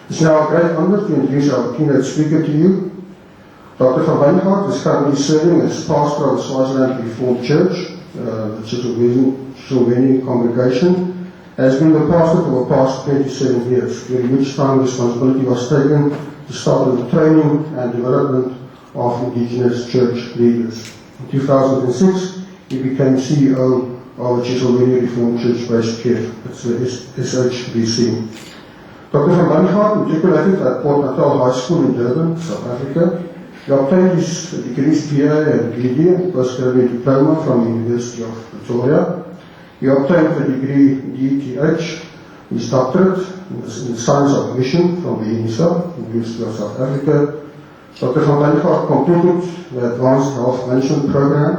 It's now a great honor to introduce our keynote speaker to you. Dr. van Wyngaard is currently serving as pastor of the Swaziland Reformed Church, the Swaziland congregation, has been the pastor for the past 27 years, during which time responsibility was taken to start the training and development of indigenous church leaders. In 2006, he became CEO of the Swaziland Reformed Church based here, it's the SHBC. Dr. van Wyngaard matriculated at Port Natal High School in Durban, South Africa. He obtained his degrees BA and BD and postgraduate diploma from the University of Pretoria. He obtained the degree DTH, his doctorate in the Science of Mission from the UNISA, University of South Africa. Dr. van Wyngaard completed the Advanced Health Management Program,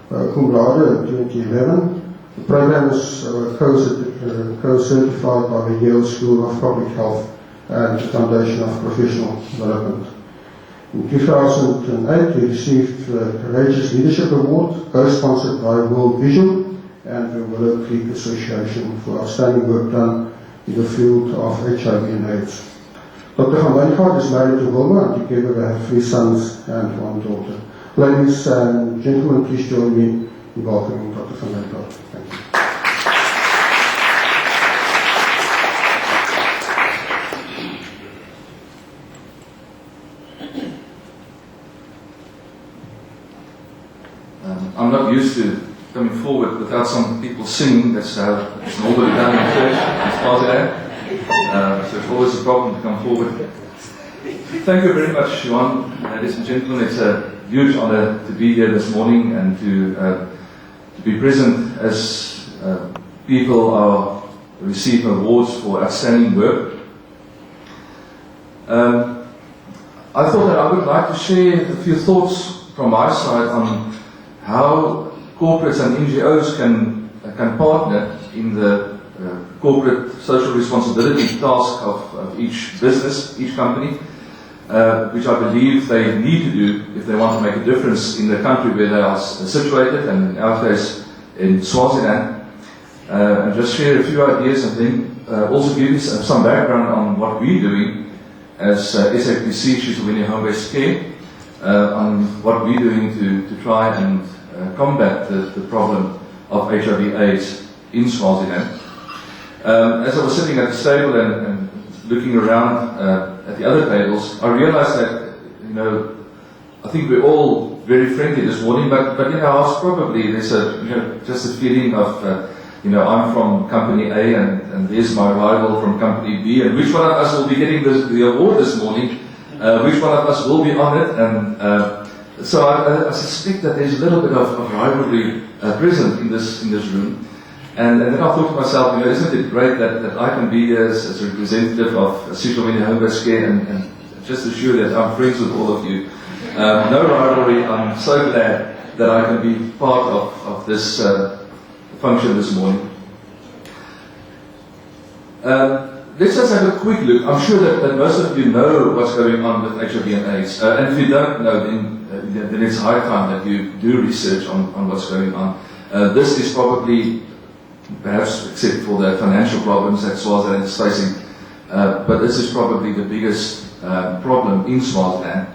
cum laude in 2011. The program is co-certified by the Yale School of Public Health and the Foundation of Professional Development. In 2008, he received the Courageous Leadership Award, co-sponsored by World Vision and the Willow Creek Association for outstanding work done in the field of HIV and AIDS. Dr. van Wyngaard is married to Wilma, and together they have 3 sons and 1 daughter. Ladies and gentlemen, please join me in welcoming Dr. van Wyngaard. Thank you. I'm not used to coming forward without some people singing. That's it's normally done in church, as far as I am. So it's always a problem to come forward. Thank you very much, Johan. Ladies and gentlemen, it's a huge honor to be here this morning and to be present as people are receiving awards for outstanding work. I thought that I would like to share a few thoughts from my side on how corporates and NGOs can partner in the corporate social responsibility task of each business, each company, which I believe they need to do if they want to make a difference in the country where they are situated, and in our case in Swaziland. And just share a few ideas and then also give you some background on what we're doing as SHBC, Swaziland Home-Based Care, on what we're doing to try and combat the problem of HIV/AIDS in Swaziland. As I was sitting at this table and looking around at the other tables, I realized that, I think we're all very friendly this morning, but in our house probably there's just a feeling of, I'm from company A and there's my rival from company B, and which one of us will be getting the award this morning? Which one of us will be honored? And so I suspect that there's a little bit of rivalry present in this room. And then I thought to myself, isn't it great that I can be here as a representative of Swaziland Home-Based Care and just assure that I'm friends with all of you. No rivalry. I'm so glad that I can be part of this function this morning. Let's just have a quick look. I'm sure that most of you know what's going on with HIV and AIDS. And if you don't know, then it's high time that you do research on what's going on. This is probably, perhaps except for the financial problems that Swaziland is facing, but this is probably the biggest problem in Swaziland.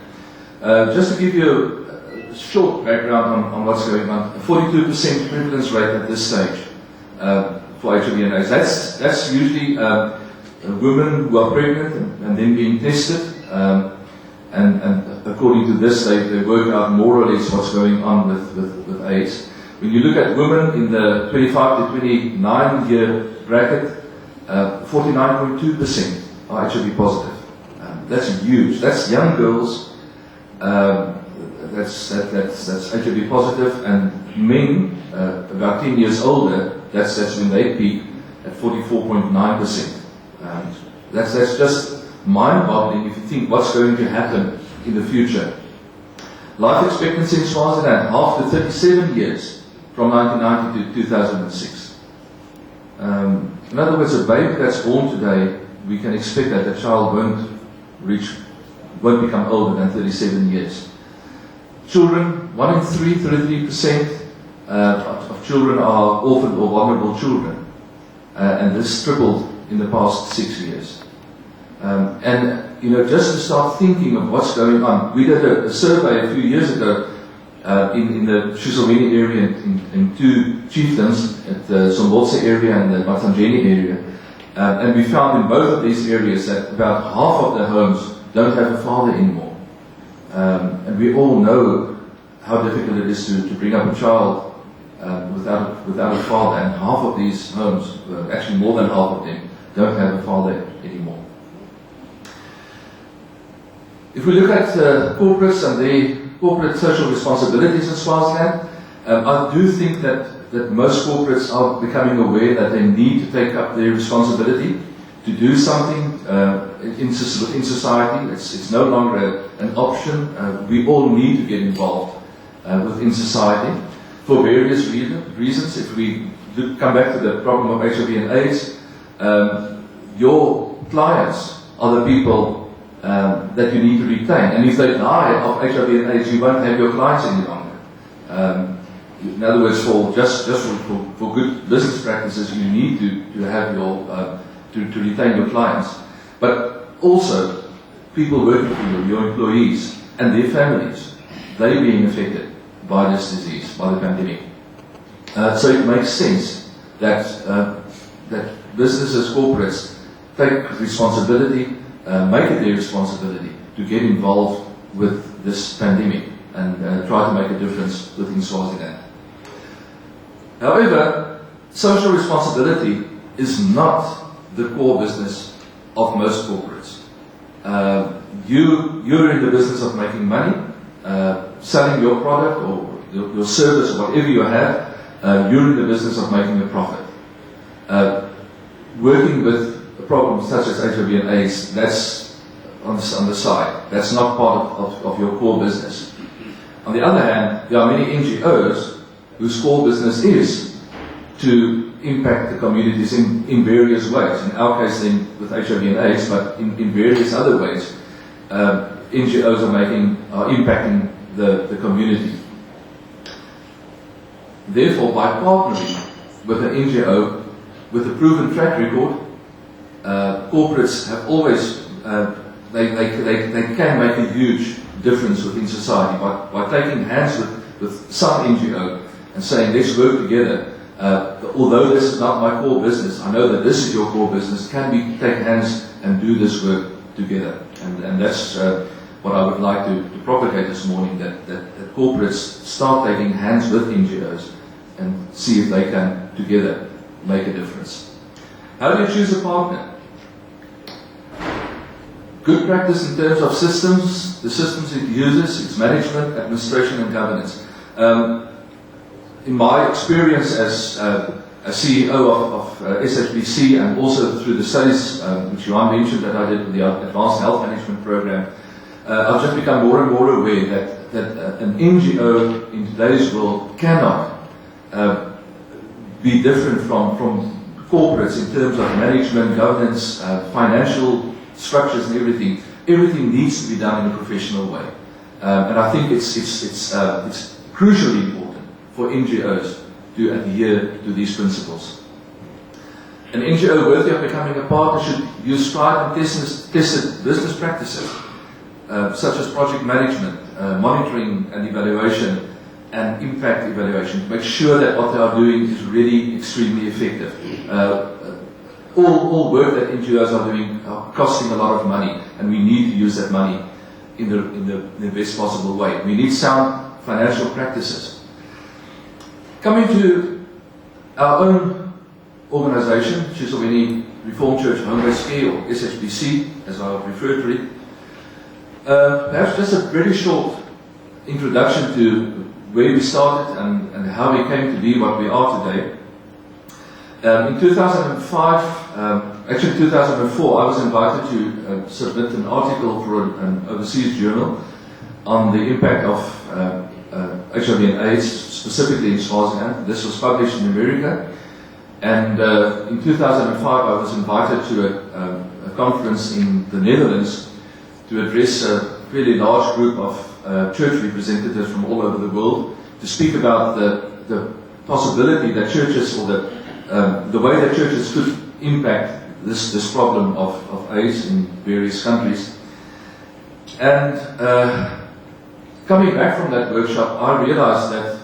Just to give you a short background on what's going on, a 42% prevalence rate at this stage for HIV and AIDS. That's usually women who are pregnant and then being tested, and according to this, they work out more or less what's going on with AIDS. When you look at women in the 25 to 29 year bracket, 49.2% are HIV positive. That's huge. That's young girls. That's HIV positive, and men about 10 years older. That's when they peak at 44.9%. That's just mind-boggling if you think what's going to happen in the future. Life expectancy in Swaziland half to 37 years from 1990 to 2006. In other words, a baby that's born today, we can expect that the child won't become older than 37 years. Children, 1 in 3, 33% of children are orphaned or vulnerable children, and this tripled in the past 6 years. And just to start thinking of what's going on. We did a survey a few years ago in the Swaziland area in two chiefdoms, at the Sombotse area and the Matangeni area. And we found in both of these areas that about half of the homes don't have a father anymore. And we all know how difficult it is to bring up a child without a father. And half of these homes, actually more than half of them, don't have a father anymore. If we look at corporates and their corporate social responsibilities in Swaziland, I do think that most corporates are becoming aware that they need to take up their responsibility to do something in society. It's no longer an option. We all need to get involved within society for various reasons. If we come back to the problem of HIV and AIDS, your clients are the people that you need to retain. And if they die of HIV and AIDS, you won't have your clients any longer. In other words, for good business practices, you need to have to retain your clients. But also, people working for you, your employees and their families, they're being affected by this disease, by the pandemic. So it makes sense that businesses, corporates, take responsibility, make it their responsibility to get involved with this pandemic and try to make a difference within Swaziland. However, social responsibility is not the core business of most corporates. You're in the business of making money, selling your product or your service, whatever you have. You're in the business of making a profit. Working with problems such as HIV and AIDS, that's on the side. That's not part of your core business. On the other hand, there are many NGOs whose core business is to impact the communities in various ways. In our case, then with HIV and AIDS, but in various other ways, NGOs are impacting the community. Therefore, by partnering with an NGO with a proven track record, corporates have always they can make a huge difference within society by taking hands with some NGO and saying, let's work together. Although this is not my core business, I know that this is your core business. Can we take hands and do this work together? And that's what I would like to propagate this morning, that corporates start taking hands with NGOs and see if they can together make a difference. How do you choose a partner? Good practice in terms of systems, the systems it uses, its management, administration and governance. In my experience as a CEO of SHBC and also through the studies which Johan mentioned that I did with the Advanced Health Management Program, I've just become more and more aware that an NGO in today's world cannot be different from corporates in terms of management, governance, financial structures and everything. Everything needs to be done in a professional way. And I think it's crucially important for NGOs to adhere to these principles. An NGO worthy of becoming a partner should use tried and tested business practices, such as project management, monitoring and evaluation, and impact evaluation, to make sure that what they are doing is really extremely effective. All work that NGOs are doing are costing a lot of money, and we need to use that money in the best possible way. We need sound financial practices. Coming to our own organization, Swaziland Reformed Church Home-Based Care, or SHBC, as I refer to it. Perhaps just a very short introduction to where we started and how we came to be what we are today. In 2005, actually 2004, I was invited to submit an article for an overseas journal on the impact of HIV and AIDS, specifically in Swaziland. This was published in America. And in 2005, I was invited to a conference in the Netherlands to address a fairly large group of church representatives from all over the world to speak about the possibility that churches, or the way that churches could impact this problem of AIDS in various countries. And coming back from that workshop, I realized that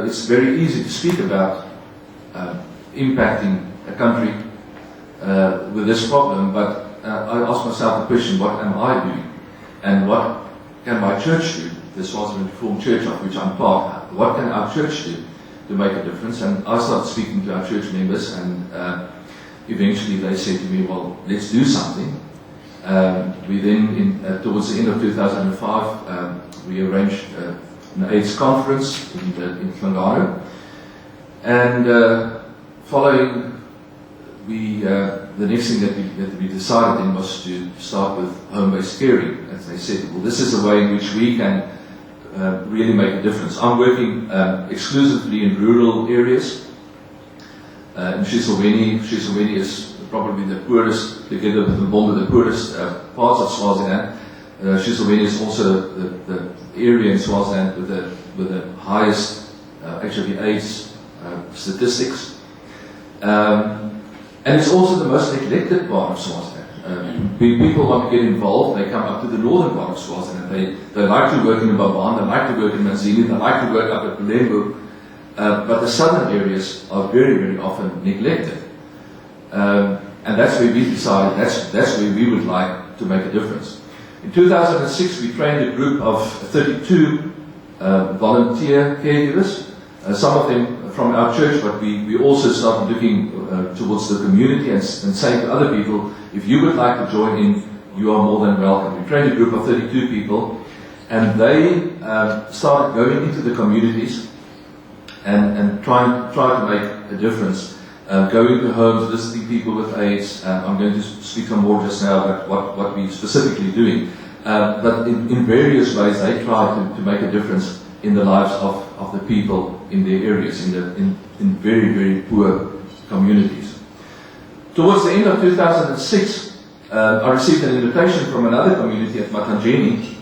it's very easy to speak about impacting a country with this problem, but I asked myself the question, what am I doing? And what can my church do? The Swaziland Reformed Church, of which I'm part, what can our church do to make a difference? And I started speaking to our church members, and eventually they said to me, well, let's do something. We then, towards the end of 2005, we arranged an AIDS conference in Tlangano. And following, the next thing that we decided then was to start with home-based caring. As they said, well, this is a way in which we can really make a difference. I'm working exclusively in rural areas. In Swaziland is probably the poorest, together with the poorest parts of Swaziland. Swaziland is also the area in Swaziland with the highest HIV/AIDS statistics. And it's also the most neglected part of Swaziland. People want to get involved, they come up to the northern part of Swaziland. They like to work in Baban, they like to work in Manzini, they like to work up at Bulembu. But the southern areas are very, very often neglected. And that's where we decided, that's where we would like to make a difference. In 2006, we trained a group of 32 volunteer caregivers, some of them from our church, but we also started looking towards the community and saying to other people, if you would like to join in, you are more than welcome. We trained a group of 32 people, and they started going into the communities and trying to make a difference. Going to homes, visiting people with AIDS. I'm going to speak some more just now about what we're specifically doing. But in various ways, they try to make a difference in the lives of the people in their areas, in very, very poor communities. Towards the end of 2006, I received an invitation from another community at Matanjeni,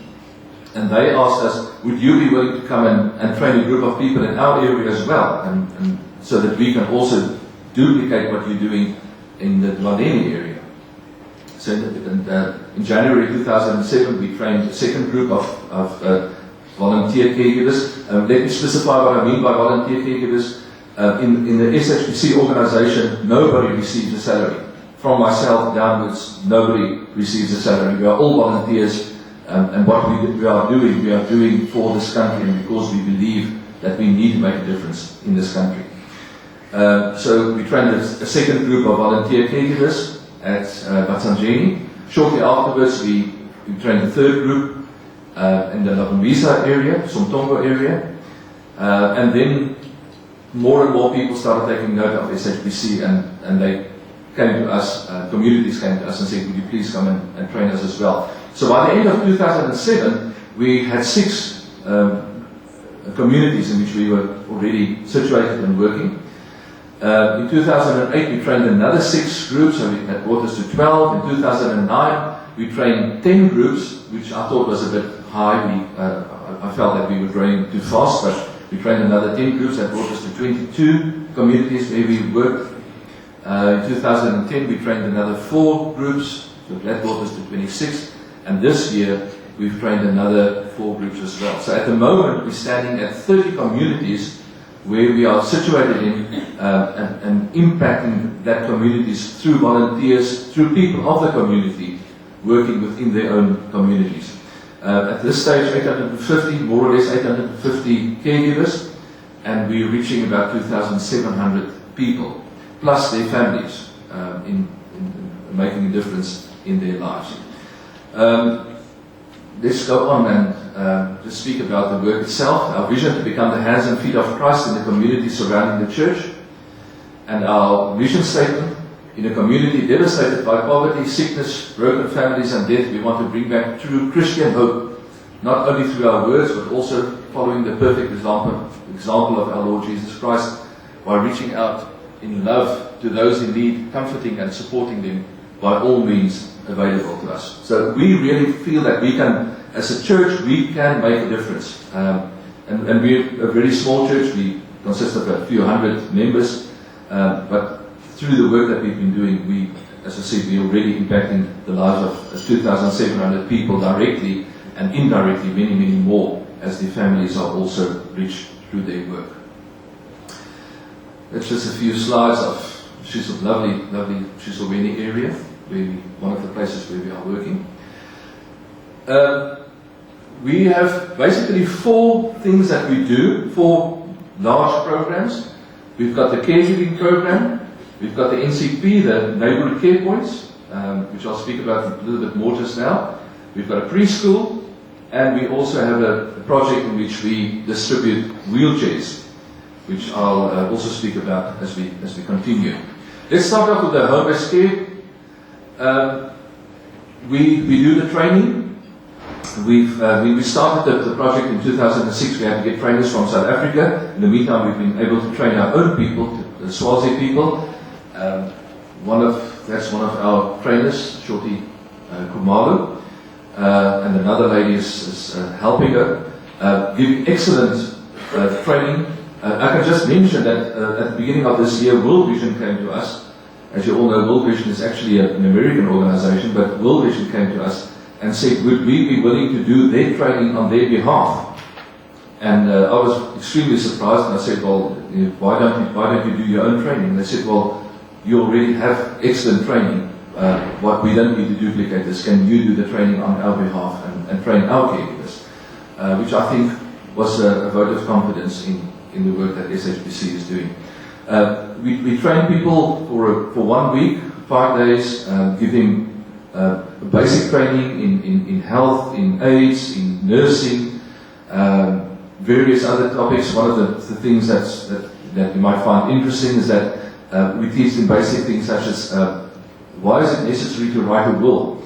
and they asked us, would you be willing to come and train a group of people in our area as well, and so that we can also duplicate what you're doing in the Dwaleni area. So in January 2007, we trained a second group of volunteer caregivers. Let me specify what I mean by volunteer caregivers. In the SHPC organization, nobody receives a salary. From myself downwards, nobody receives a salary. We are all volunteers, and what we are doing for this country, and because we believe that we need to make a difference in this country. So we trained a second group of volunteer caregivers at Matanjeni. Shortly afterwards, we trained a third group in the Labumbisa area, Somtongo area, and then more and more people started taking note of SHPC, and they came to us, communities came to us and said, would you please come and train us as well. So by the end of 2007, we had 6 communities in which we were already situated and working. In 2008, we trained another 6 groups, so that brought us to 12. In 2009, we trained 10 groups, which I thought was a bit high. I felt that we were growing too fast, but we trained another 10 groups. That brought us to 22 communities where we worked. In 2010, we trained another 4 groups, so that brought us to 26. And this year, we've trained another 4 groups as well. So at the moment, we're standing at 30 communities where we are situated in and impacting that communities through volunteers, through people of the community working within their own communities. At this stage, 850, more or less 850 caregivers, and we're reaching about 2,700 people, plus their families, in making a difference in their lives. Let's go on and just speak about the work itself. Our vision to become the hands and feet of Christ in the community surrounding the church. And our mission statement, in a community devastated by poverty, sickness, broken families and death, we want to bring back true Christian hope, not only through our words, but also following the perfect example of our Lord Jesus Christ, by reaching out in love to those in need, comforting and supporting them by all means available to us. So we really feel that we can, as a church, we can make a difference. And we're a very small church. We consist of a few hundred members, but through the work that we've been doing, as I said, we're already impacting the lives of 2,700 people directly and indirectly many, many more as their families are also reached through their work. That's just a few slides of lovely Swaziland area, one of the places where we are working. We have basically 4 things that we do, 4 large programs. We've got the caregiving program, we've got the NCP, the neighbourhood care points, which I'll speak about a little bit more just now. We've got a preschool, and we also have a project in which we distribute wheelchairs, which I'll also speak about as we continue. Let's start off with the home-based care. We do the training. When we started the project in 2006, we had to get trainers from South Africa. In the meantime, we've been able to train our own people, the Swazi people. That's one of our trainers, Shorty Kumalo, and another lady is helping her, giving excellent training. I can just mention that at the beginning of this year, World Vision came to us. As you all know, World Vision is actually an American organization, but World Vision came to us and said, would we be willing to do their training on their behalf? And I was extremely surprised, and I said, well, why don't you do your own training? And they said, well, you already have excellent training. What we don't need to duplicate this. Can you do the training on our behalf and train our caregivers? Which I think was a vote of confidence in the work that SHBC is doing. We train people for 1 week, 5 days, giving basic training in health, in AIDS, in nursing, various other topics. One of the things that you might find interesting is that we teach them basic things such as why is it necessary to write a will?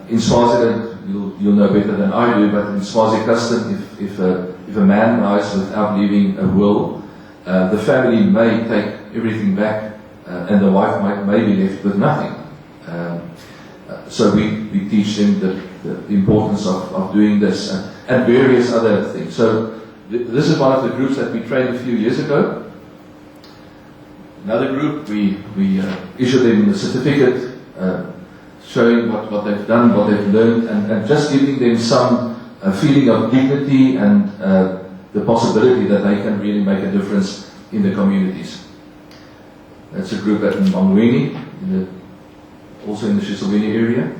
In Swaziland, you'll know better than I do, but in Swazi custom, if a man dies without leaving a will, the family may take everything back, and the wife may be left with nothing. So we teach them the importance of doing this and various other things. So this is one of the groups that we trained a few years ago. Another group, we issue them a certificate showing what they've done, what they've learned, and just giving them some feeling of dignity and the possibility that they can really make a difference in the communities. That's a group at Mangweni, also in the Swaziland area.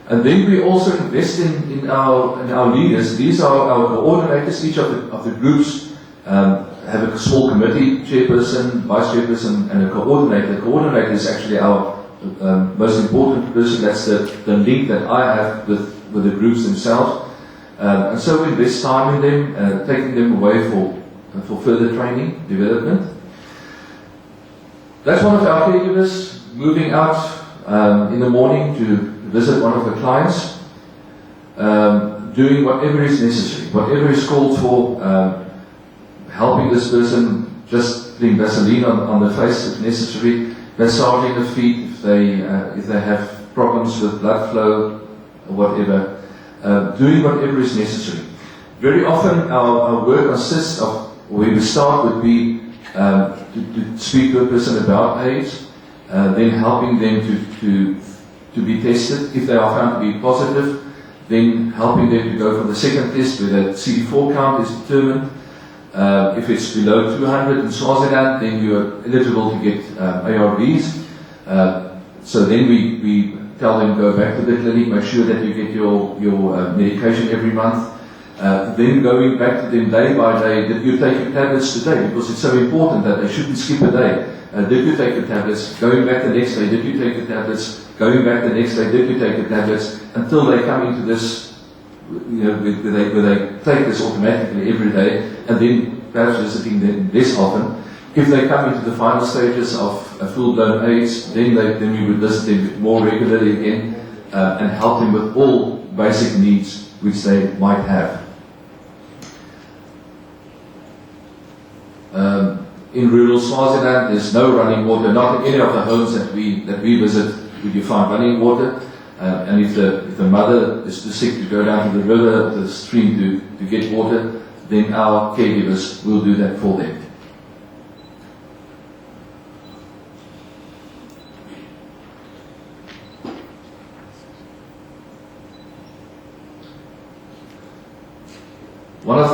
And then we also invest in our leaders. These are our coordinators. Each of the groups have a small committee, chairperson, vice chairperson, and a coordinator. The coordinator is actually our most important person. That's the link that I have with the groups themselves. And so we invest time in them, taking them away for further training, development. That's one of our caregivers moving out in the morning to visit one of the clients, doing whatever is necessary, whatever is called for, helping this person, just putting Vaseline on the face if necessary, massaging the feet if they have problems with blood flow or whatever, doing whatever is necessary. Very often our work consists of, where we start would be to speak to a person about AIDS, then helping them to be tested. If they are found to be positive, then helping them to go for the second test where the CD4 count is determined. If it's below 200 in Swaziland, then you are eligible to get ARVs. So then we tell them go back to the clinic, make sure that you get your medication every month. Then going back to them day by day, did you take your tablets today? Because it's so important that they shouldn't skip a day. Did you take the tablets? Going back the next day, did you take the tablets? Going back the next day, did you take the tablets? Until they come into this, where they take this automatically every day, and then perhaps visiting them less often. If they come into the final stages of full-blown AIDS, then we would visit them more regularly again and help them with all basic needs which they might have. In rural Swaziland, there's no running water. Not in any of the homes that we visit would you find running water. And if the mother is too sick to go down to the river or the stream to get water, then our caregivers will do that for them. one of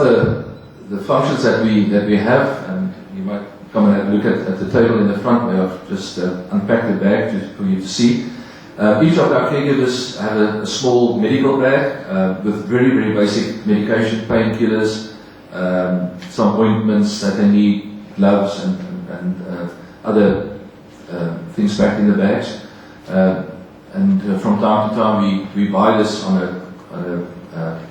the functions that we have, and you might come and have a look at the table in the front where I've just unpacked the bag for you to see. Each of our caregivers have a small medical bag with very, very basic medication, painkillers, some ointments that they need, gloves and other things packed in the bags. And from time to time we buy this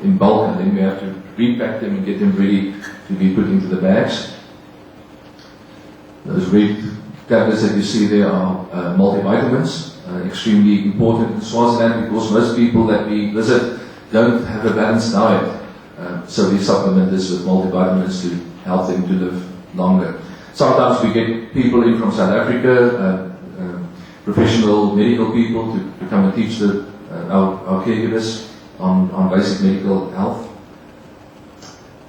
in bulk, and then we have to repack them and get them ready to be put into the bags. Those red tablets that you see there are multivitamins, extremely important in Swaziland because most people that we visit don't have a balanced diet. So we supplement this with multivitamins to help them to live longer. Sometimes we get people in from South Africa, professional medical people to come and teach our caregivers on basic medical health.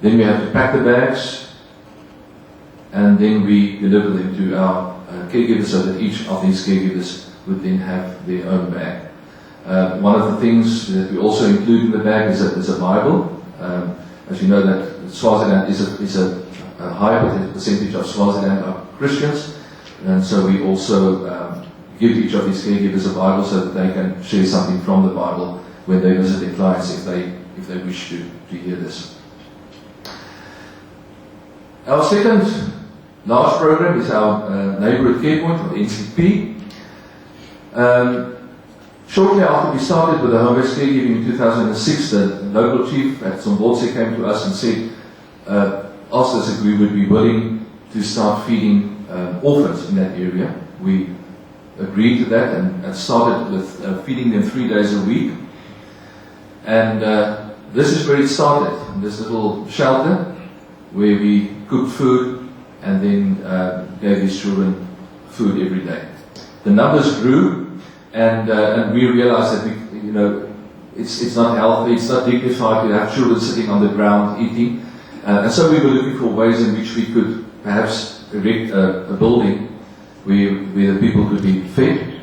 Then we have to pack the bags, and then we deliver them to our caregivers so that each of these caregivers would then have their own bag. One of the things that we also include in the bag is a Bible. As you know, that Swaziland is a high percentage of Swaziland are Christians, and so we also give each of these caregivers a Bible so that they can share something from the Bible when they visit their clients if they wish to hear this. Our second large program is our Neighbourhood Care Point, or NCP. Shortly after we started with the home-based caregiving in 2006, the local chief at Zombotse came to us and said, asked us if we would be willing to start feeding orphans in that area. We agreed to that and started with feeding them 3 days a week. And this is where it started, this little shelter where we cooked food and then gave these children food every day. The numbers grew, and we realized that it's not healthy, it's not dignified to have children sitting on the ground eating. And so we were looking for ways in which we could perhaps erect a building where the people could be fed.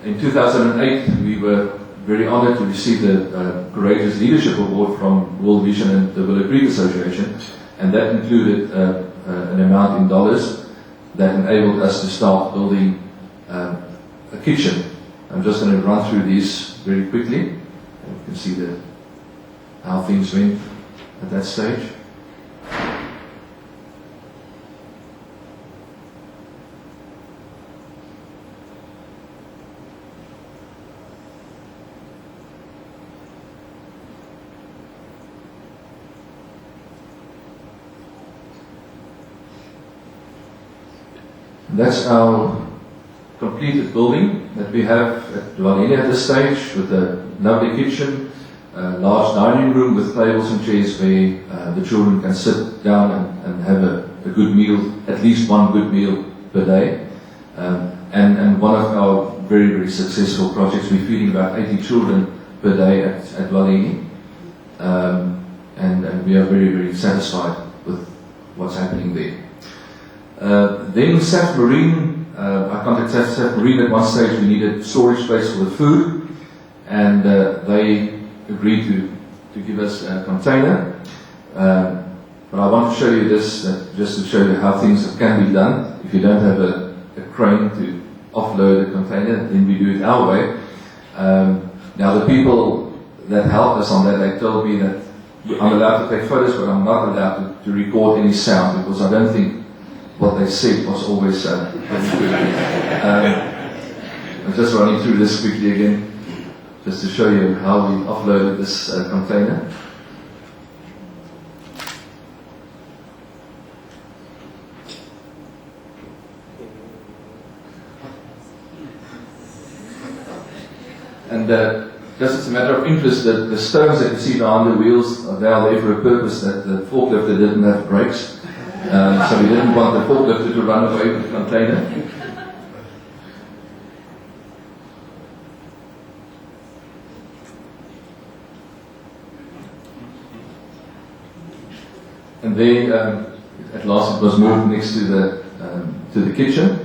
In 2008, we were very honored to receive the Courageous Leadership Award from World Vision and the Willow Creek Association, and that included an amount in dollars that enabled us to start building a kitchen. I'm just going to run through these very quickly. You can see how things went at that stage. That's our completed building that we have at Dwalini at this stage, with a lovely kitchen, a large dining room with tables and chairs where the children can sit down and have a good meal, at least one good meal per day. And one of our very, very successful projects, we're feeding about 80 children per day at Dwalini. And we are very, very satisfied with what's happening there. Then SAF Marine, I contacted SAF Marine at one stage. We needed storage space for the food, and they agreed to give us a container. But I want to show you this, just to show you how things can be done. If you don't have a crane to offload a container, then we do it our way. Now the people that helped us on that, they told me that I'm allowed to take photos, but I'm not allowed to record any sound, because I don't think what they said was always very good. I'm just running through this quickly again, just to show you how we offloaded this container. And just as a matter of interest, the stones that you see behind the wheels, they are there for a purpose, that the forklifter didn't have brakes. So we didn't want the forklifter to run away with the container. And then at last it was moved next to the kitchen.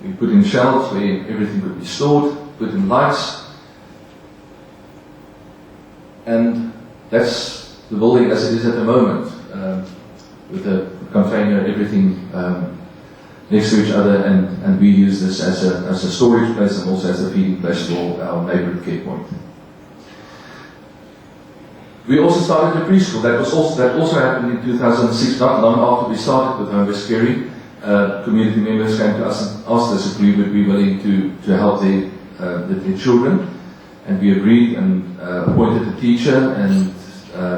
We put in shelves where everything could be stored, put in lights, and that's the building as it is at the moment, with the container, everything next to each other, and we use this as a storage place and also as a feeding place for our neighborhood care point. We also started a preschool. That also happened in 2006, not long after we started with Home Based Caring. Community members came to us and asked us if we would be willing to help their children, and we agreed and appointed a teacher, and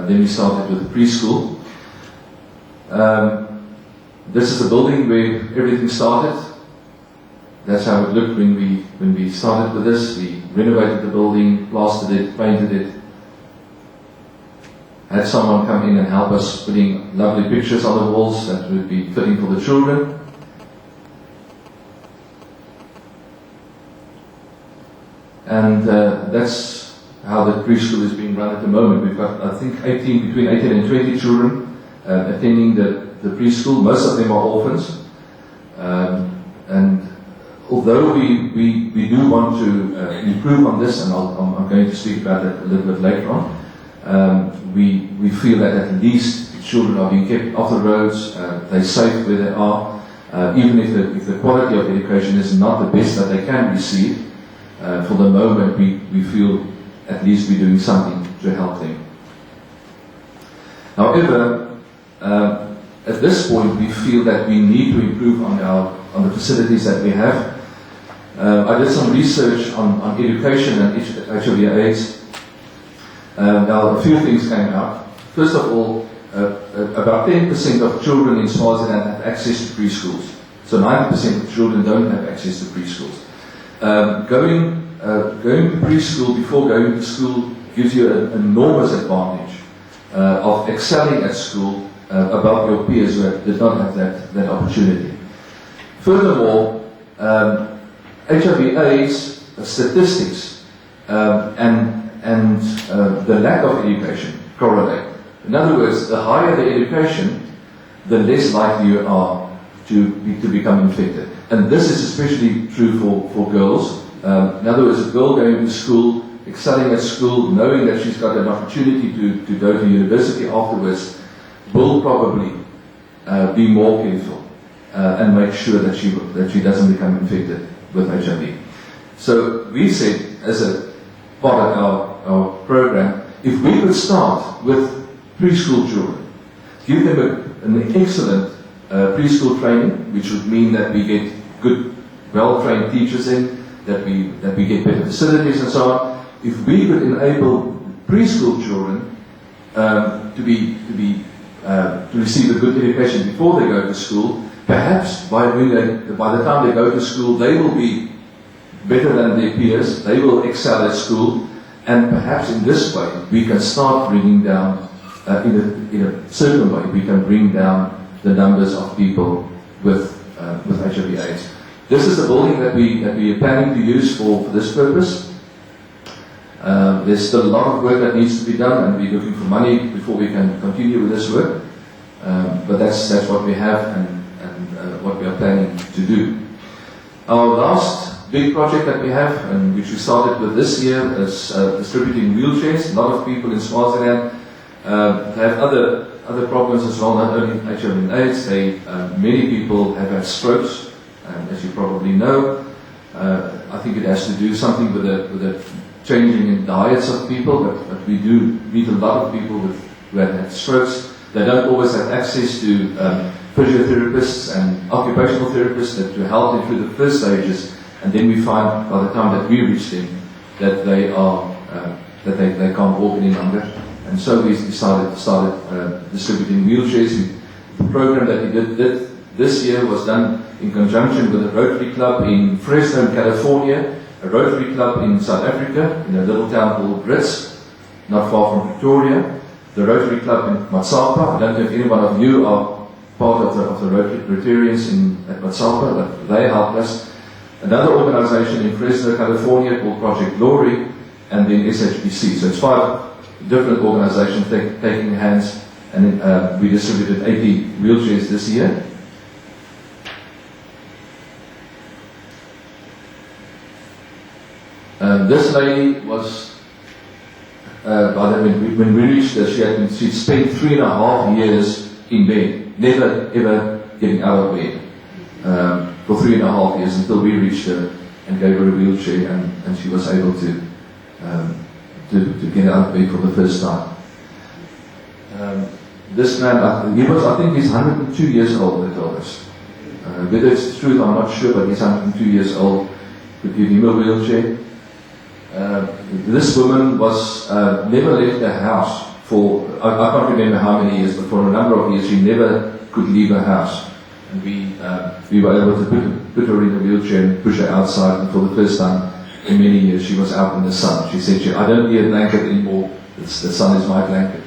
then we started with the preschool. This is the building where everything started. That's how it looked when we started with this. We renovated the building, plastered it, painted it, had someone come in and help us putting lovely pictures on the walls that would be fitting for the children. And that's how the preschool is being run at the moment. We've got, I think, between 18 and 20 children attending the preschool. Most of them are orphans. And although we do want to improve on this, and I'm going to speak about that a little bit later on, we feel that at least the children are being kept off the roads, they're safe where they are, even if the quality of education is not the best that they can receive. For the moment, we feel at least we're doing something to help them. However, at this point, we feel that we need to improve on the facilities that we have. I did some research on education and HIV/AIDS. Now, a few things came out. First of all, about 10% of children in Swaziland have access to preschools. So 90% of children don't have access to preschools. Going to preschool before going to school gives you an enormous advantage of excelling at school above your peers who did not have that opportunity. Furthermore, HIV/AIDS statistics and the lack of education correlate. In other words, the higher the education, the less likely you are to become infected. And this is especially true for girls. In other words, a girl going to school, excelling at school, knowing that she's got an opportunity to go to university afterwards, will probably be more careful and make sure that she doesn't become infected with HIV. So we said, as a part of our program, if we could start with preschool children, give them an excellent preschool training, which would mean that we get good, well-trained teachers in, that we get better facilities and so on. If we could enable preschool children to receive a good education before they go to school, perhaps by the time they go to school, they will be better than their peers, they will excel at school, and perhaps in this way we can start bringing down, in a certain way, we can bring down the numbers of people with HIV/AIDS. This is the building that we are planning to use for this purpose. There's still a lot of work that needs to be done, and we're looking for money before we can continue with this work. But that's what we have and what we are planning to do. Our last big project that we have, and which we started with this year, is distributing wheelchairs. A lot of people in Swaziland have other problems as well, not only HIV/AIDS. Many people have had strokes, as you probably know. I think it has to do something with the changing in diets of people, but we do meet a lot of people who have had strokes. They don't always have access to physiotherapists and occupational therapists to help them through the first stages, and then we find by the time that we reach them that they can't walk any longer. And so we started distributing wheelchairs. The program that we did this year was done in conjunction with a Rotary Club in Fresno, California, a Rotary Club in South Africa, in a little town called Brits, not far from Pretoria, the Rotary Club in Matsapa. I don't know if any one of you are part of the Rotarians at Matsapa, but they helped us. Another organization in Fresno, California called Project Glory, and then SHBC. So it's 5 different organizations taking hands, and we distributed 80 wheelchairs this year. This lady was, when we reached her, she'd spent 3.5 years in bed, never ever getting out of bed, for 3.5 years until we reached her and gave her a wheelchair, and she was able to get out of bed for the first time. This man, I think he's 102 years old, they told us. Whether it's true, I'm not sure, but he's 102 years old. Could give him a wheelchair. This woman was never left the house for, I can't remember how many years, but for a number of years she never could leave her house. And we were able to put her in a wheelchair and push her outside, and for the first time in many years she was out in the sun. She said, I don't need a blanket anymore, the sun is my blanket.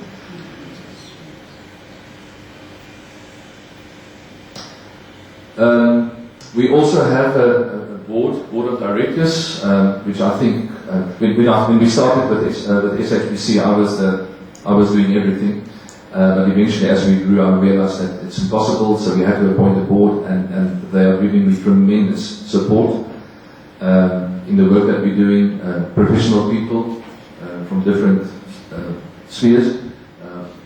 We also have a board of directors, which I think when we started with SHBC, I was doing everything, but eventually as we grew, I realized that it's impossible, so we had to appoint a board, and they are giving me tremendous support in the work that we're doing. Professional people from different spheres.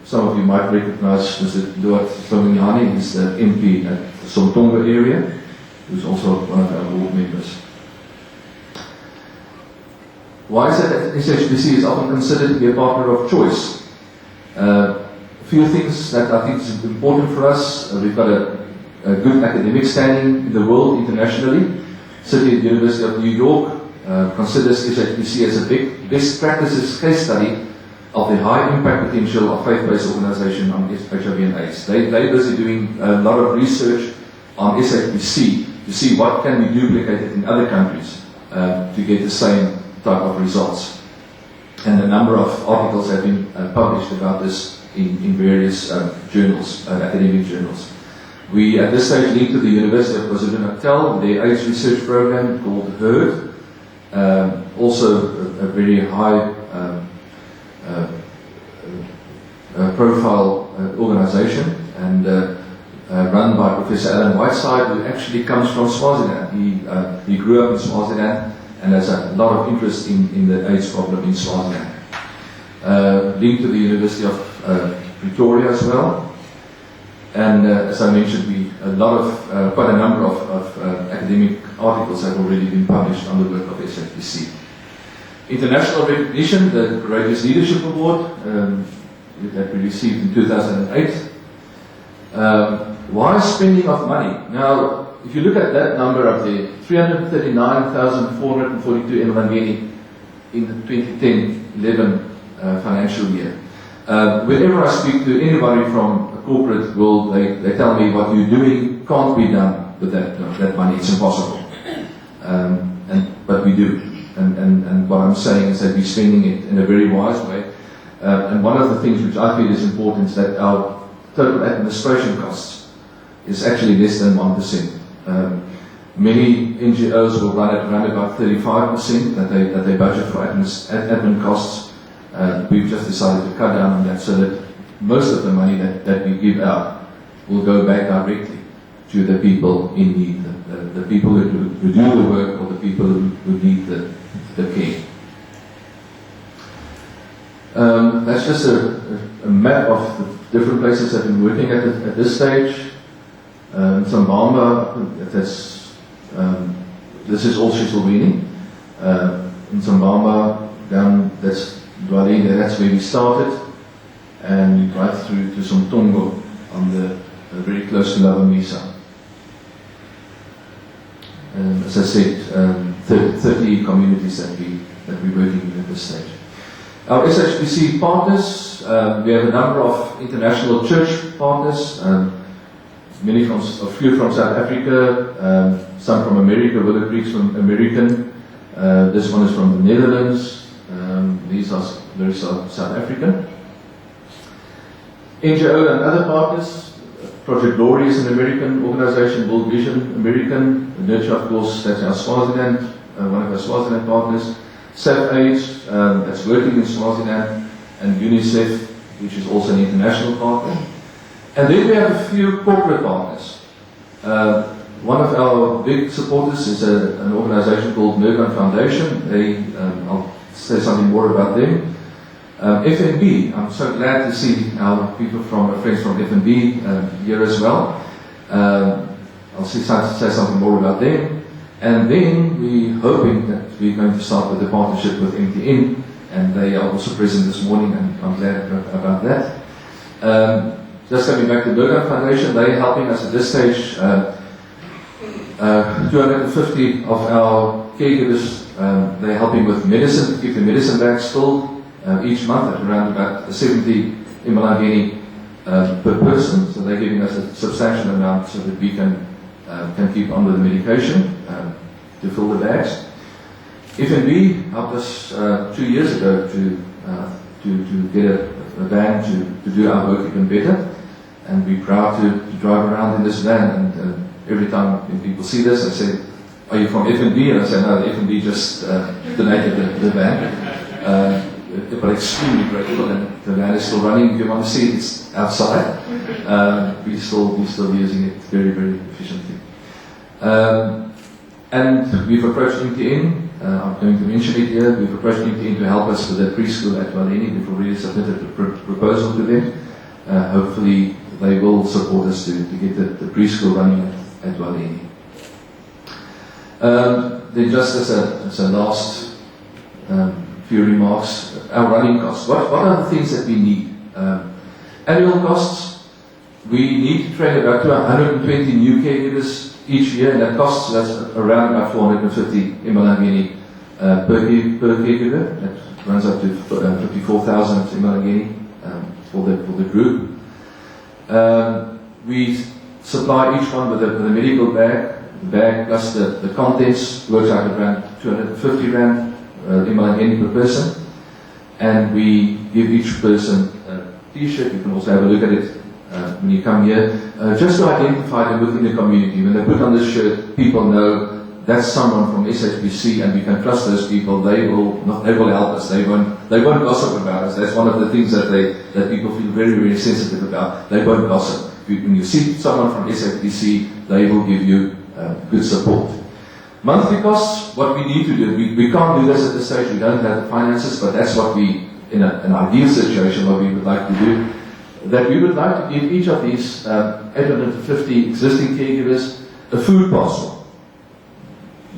Some of you might recognize Mr. Duat Somanyani, he's the MP at the Somtonga area, who's also one of our board members. Why is it that SHBC is often considered to be a partner of choice? A few things that I think is important for us. We've got a good academic standing in the world internationally. City and University of New York considers SHBC as a big best practices case study of the high impact potential of faith-based organization on HIV and AIDS. They're busy doing a lot of research on SHBC to see what can be duplicated in other countries to get the same type of results. And a number of articles have been published about this in various journals, academic journals. We at this stage linked to the University of KwaZulu-Natal, their AIDS research program called HERD, also a very high profile organization, and run by Professor Alan Whiteside, who actually comes from Swaziland. He grew up in Swaziland and has a lot of interest in the AIDS problem in Swaziland. Linked to the University of Pretoria as well. And as I mentioned, quite a number of academic articles have already been published on the work of SHBC. International recognition, the Courageous Leadership Award that we received in 2008. Why spending of money? Now, if you look at that number up there, 339,442 Mrangeni in the 2010-11 financial year. Whenever I speak to anybody from a corporate world, they tell me what you're doing can't be done with that money. It's impossible. But we do. And what I'm saying is that we're spending it in a very wise way. And one of the things which I feel is important is that our total administration costs is actually less than 1%. Many NGOs will run at around about 35% that they budget for admin costs. We've just decided to cut down on that so that most of the money that we give out will go back directly to the people in need, the people who do the work, or the people who need the care. That's just a map of the different places that we're working at this stage. Zimbabwe, this is all Swaziland. In Zimbabwe, down that's Dwali, that's where we started, and right through to Somtongo on the very close to Lavamisa. As I said, 30 communities that we're working with at this stage. Our SHBC partners, we have a number of international church partners, a few from South Africa, some from America, Willow Creek's from American, this one is from the Netherlands, these are very South African. NGO and other partners, Project Glory is an American organization, World Vision, American, Nurture, of course, that's our Swaziland, one of our Swaziland partners, SAF-AIDS, that's working in Swaziland, and UNICEF, which is also an international partner. And then we have a few corporate partners. One of our big supporters is an organization called Arnau van Wyngaard. I'll say something more about them. FNB, I'm so glad to see our people friends from FNB here as well. I'll say something more about them. And then we're hoping that we're going to start with a partnership with MTN, and they are also present this morning, and I'm glad about that. Just coming back to Burger Foundation, they're helping us at this stage. 250 of our caregivers, they're helping with medicine, to keep the medicine bags filled each month at around about 70 Imalangeni per person. So they're giving us a substantial amount so that we can keep on with the medication to fill the bags. FNB helped us 2 years ago to get a van to do our work even better, and we're proud to drive around in this van. And every time when people see this, I say, "Are you from FNB?" And I say, "No, the FNB just donated the van." But extremely grateful, and the van is still running. If you want to see it, it's outside. We're still using it very, very efficiently. And we've approached MTN. I'm going to mention it here. We've approached MTN to help us with the preschool at Waleni. We've already submitted a proposal to them. Hopefully, they will support us to get the preschool running at Waleni. Then, just as a last few remarks, our running costs. What are the things that we need? Annual costs. We need to train about 120 new caregivers each year, and that costs us around about 450 Imalangeni per caregiver. That runs up to 54,000 Imalangeni for the group. We supply each one with a medical bag. The bag plus the contents works out around 250 Rand Imalangeni per person. And we give each person a t-shirt. You can also have a look at it when you come here, just to identify them within the community. When they put on this shirt, people know that's someone from SHBC, and we can trust those people. They will help us. They won't gossip about us. That's one of the things that people feel very, very sensitive about. They won't gossip. When you see someone from SHBC, they will give you good support. Monthly costs. What we need to do, we can't do this at this stage. We don't have the finances, but that's what we, in an ideal situation, what we would like to do. That we would like to give each of these 850 existing caregivers a food parcel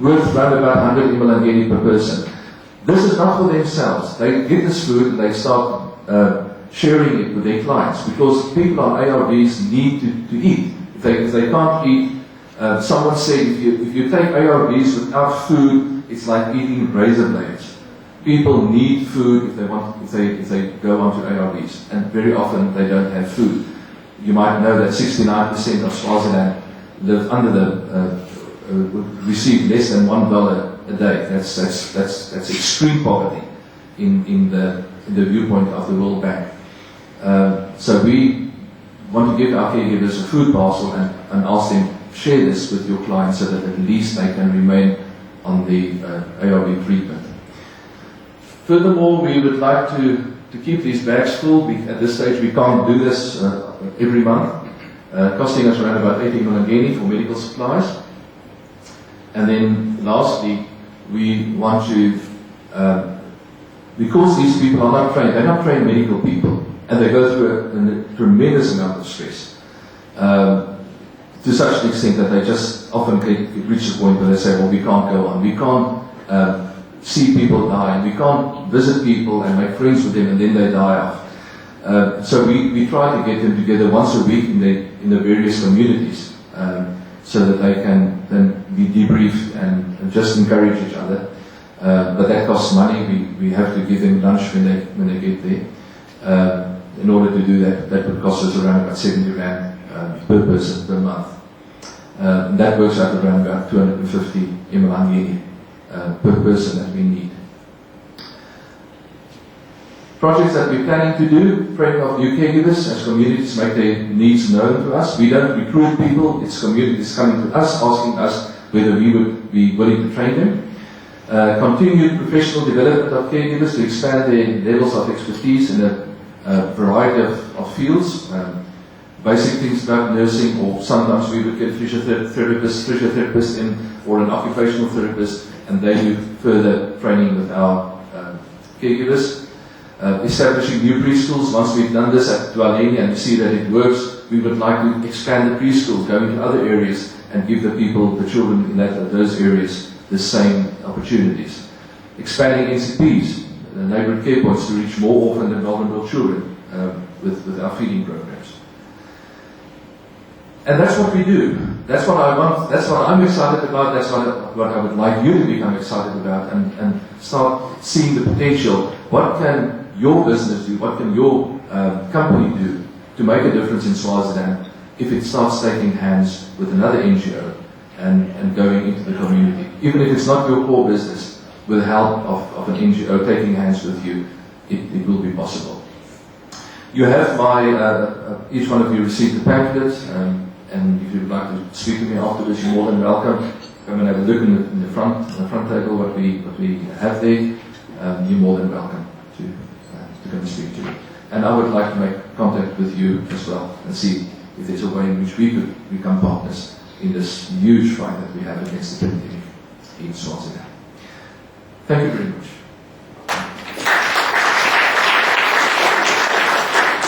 worth around about 100 Imalangeni per person. This is not for themselves. They get this food and they start sharing it with their clients, because people on ARVs need to eat. If they can't eat, someone said if you take ARVs without food, it's like eating razor blades. People need food if they go onto ARVs, and very often they don't have food. You might know that 69% of Swaziland live under receive less than $1 a day. That's extreme poverty in the viewpoint of the World Bank. So we want to give our caregivers a food parcel and ask them, share this with your clients so that at least they can remain on the ARV treatment. Furthermore, we would like to keep these bags full. At this stage, we can't do this every month, costing us around about 80 Imalangeni for medical supplies. And then lastly, we want to, because these people are not trained, they're not trained medical people, and they go through a tremendous amount of stress, to such an extent that they just often reach the point where they say, well, we can't go on. We can't see people die, and we can't visit people and make friends with them, and then they die off. So we try to get them together once a week in the various communities, so that they can then be debriefed and just encourage each other. But that costs money. We have to give them lunch when they get there. In order to do that, that would cost us around about 70 Rand per person per month. That works out around about 250 Imalangeni per person that we need. Projects that we're planning to do, training of new caregivers as communities make their needs known to us. We don't recruit people, it's communities coming to us, asking us whether we would be willing to train them. Continued professional development of caregivers to expand their levels of expertise in a variety of fields. basic things about nursing, or sometimes we would get physiotherapists in, or an occupational therapist, and they do further training with our caregivers. Establishing new preschools. Once we've done this at Dwaleni and we see that it works, we would like to expand the preschool, go into other areas, and give the people, the children in those areas, the same opportunities. Expanding NCPs, the neighbourhood care points, to reach more orphan and vulnerable children with our feeding programs. And that's what we do. That's what I want. That's what I'm excited about. That's what I would like you to become excited about, and start seeing the potential. What can your business do? What can your company do to make a difference in Swaziland if it starts taking hands with another NGO and going into the community? Even if it's not your core business, with the help of an NGO taking hands with you, it will be possible. You have each one of you received the pamphlet, and if you'd like to speak to me afterwards, you're more than welcome. Come and have a look in the front table, what we have there. You're more than welcome to come and speak to me. And I would like to make contact with you as well and see if there's a way in which we could become partners in this huge fight that we have against the pandemic in Swaziland. Thank you very much.